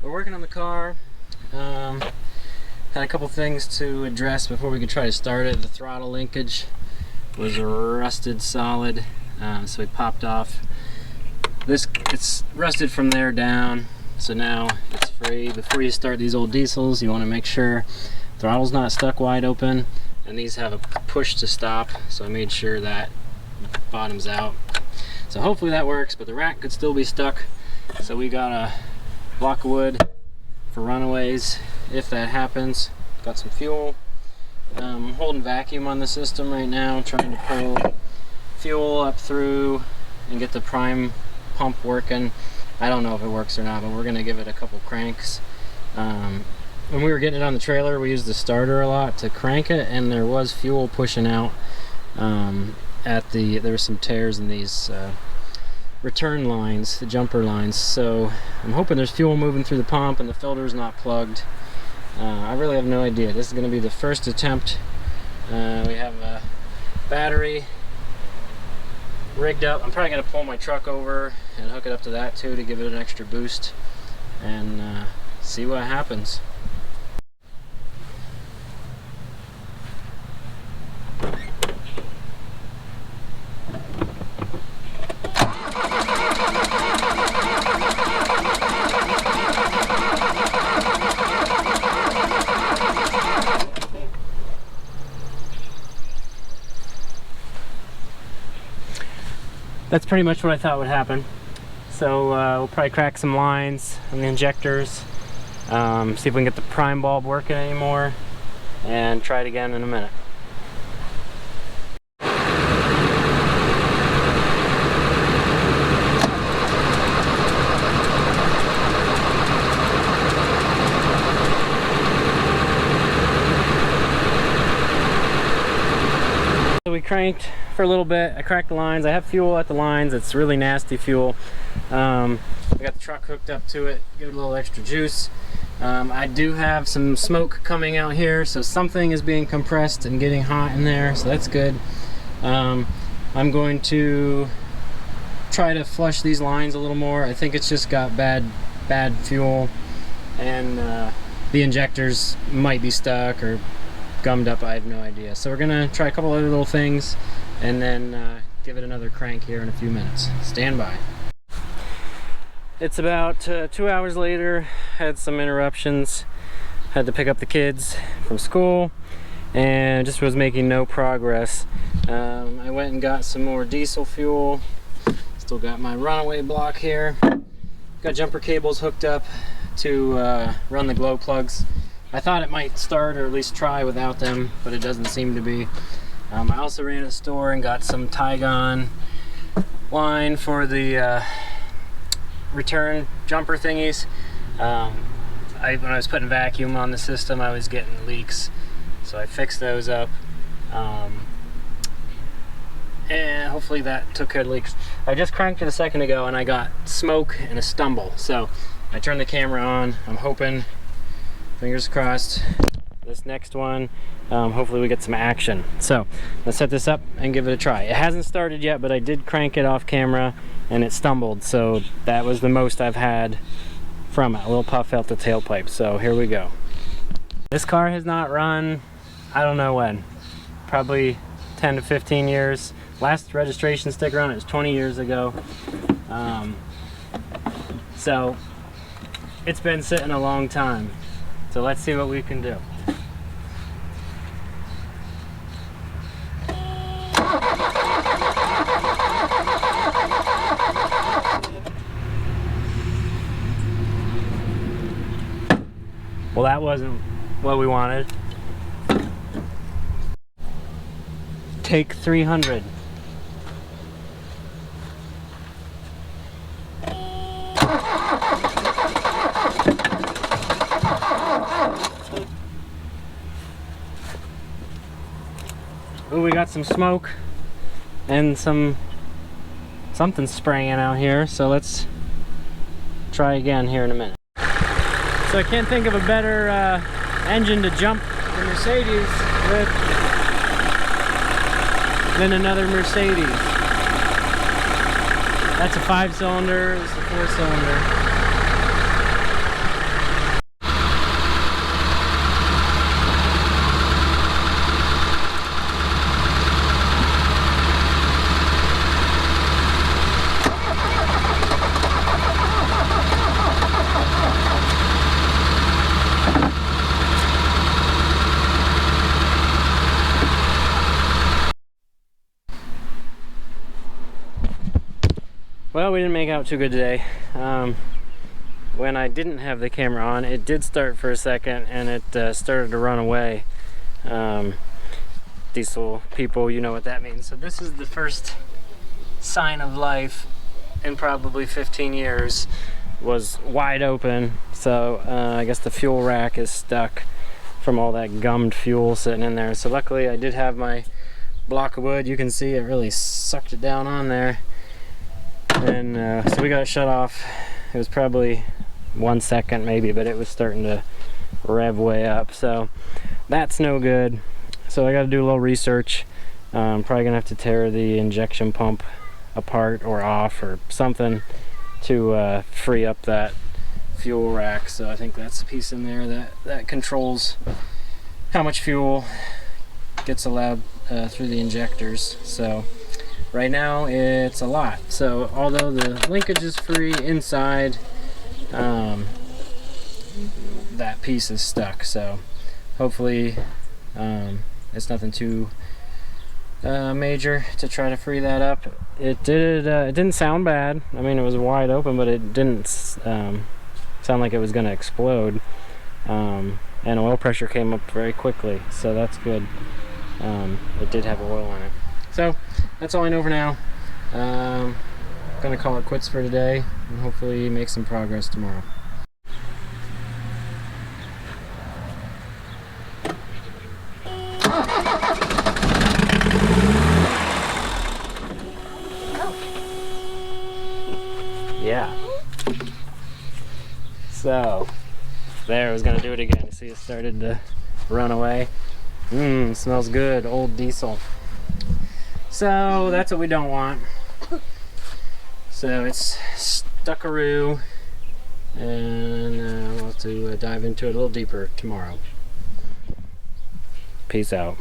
We're working on the car. Had a couple things to address before we could try to start it. The throttle linkage was rusted solid, so we popped off. It's rusted from there down, so now it's free. Before you start these old diesels, you want to make sure throttle's not stuck wide open, and these have a push to stop, so I made sure that bottoms out. So hopefully that works, but the rack could still be stuck, so we got a block of wood for runaways if that happens. Got some fuel. I'm holding vacuum on the system right now, trying to pull fuel up through and get the prime pump working. I don't know if it works or not, but we're gonna give it a couple cranks. When we were getting it on the trailer, we used the starter a lot to crank it, and there was fuel pushing out. There were some tears in these return lines, the jumper lines, so I'm hoping there's fuel moving through the pump and the filter's not plugged. I really have no idea. This is going to be the first attempt. We have a battery rigged up. I'm probably going to pull my truck over and hook it up to that too to give it an extra boost and see what happens. That's pretty much what I thought would happen. So we'll probably crack some lines on the injectors, see if we can get the prime bulb working anymore, and try it again in a minute. So we cranked for a little bit. I cracked the lines. I have fuel at the lines. It's really nasty fuel. I got the truck hooked up to it, give it a little extra juice. I do have some smoke coming out here, so something is being compressed and getting hot in there, so that's good. I'm going to try to flush these lines a little more. I think it's just got bad fuel, and the injectors might be stuck or gummed up. I have no idea. So we're gonna try a couple other little things and then give it another crank here in a few minutes. Stand by. It's about 2 hours later. Had some interruptions. Had to pick up the kids from school and just was making no progress. I went and got some more diesel fuel. Still got my Runaway block here. Got jumper cables hooked up to run the glow plugs. I thought it might start, or at least try without them, but it doesn't seem to be. I also ran to the store and got some Tygon line for the return jumper thingies. When I was putting vacuum on the system, I was getting leaks, so I fixed those up. And hopefully that took care of the leaks. I just cranked it a second ago and I got smoke and a stumble, so I turned the camera on. I'm hoping, fingers crossed, this next one, hopefully we get some action. So let's set this up and give it a try. It hasn't started yet, but I did crank it off camera and it stumbled, so that was the most I've had from it. A little puff out the tailpipe. So here we go. This car has not run, I don't know when, probably 10 to 15 years. Last registration sticker on it was 20 years ago. So it's been sitting a long time. So let's see what we can do. Well, that wasn't what we wanted. Take 300. Ooh, we got some smoke and something spraying out here, so let's try again here in a minute. So I can't think of a better engine to jump the Mercedes with than another Mercedes. That's a 5-cylinder, this is a 4-cylinder. we didn't make out too good today. When I didn't have the camera on, it did start for a second and it started to run away. Diesel people, you know what that means. So this is the first sign of life in probably 15 years. Was wide open, so I guess the fuel rack is stuck from all that gummed fuel sitting in there. So luckily I did have my block of wood. You can see it really sucked it down on there, and so we got it shut off. It was probably 1 second maybe, but it was starting to rev way up, so that's no good. So I got to do a little research. Probably gonna have to tear the injection pump apart or off or something to free up that fuel rack. So I think that's the piece in there that controls how much fuel gets allowed through the injectors. So right now it's a lot. So although the linkage is free inside, that piece is stuck. So hopefully it's nothing too major to try to free that up. It didn't sound bad. I mean, it was wide open, but it didn't sound like it was going to explode. And oil pressure came up very quickly, so that's good. It did have oil in it. So that's all I know for now. Gonna call it quits for today and hopefully make some progress tomorrow. Yeah. So there, I was gonna do it again. See, it started to run away. Smells good, old diesel. So that's what we don't want. So it's stuckaroo, and we'll have to dive into it a little deeper tomorrow. Peace out.